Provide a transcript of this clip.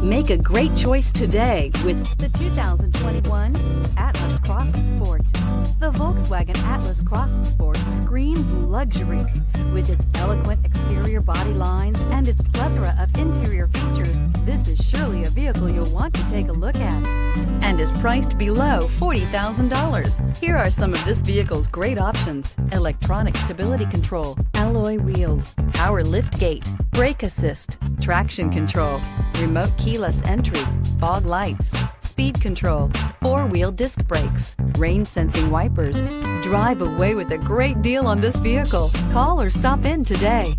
Make a great choice today with the 2021 Atlas Cross Sport. The Volkswagen Atlas Cross Sport screams luxury. With its eloquent exterior body lines and its plethora of interior features, this is surely a vehicle you'll want to take a look at, and is priced below $40,000. Here are some of this vehicle's great options: electronic stability control, alloy wheels, power lift gate, brake assist, traction control, remote keyless entry, fog lights, speed control, four-wheel disc brakes, rain sensing wipers. Drive away with a great deal on this vehicle. Call or stop in today.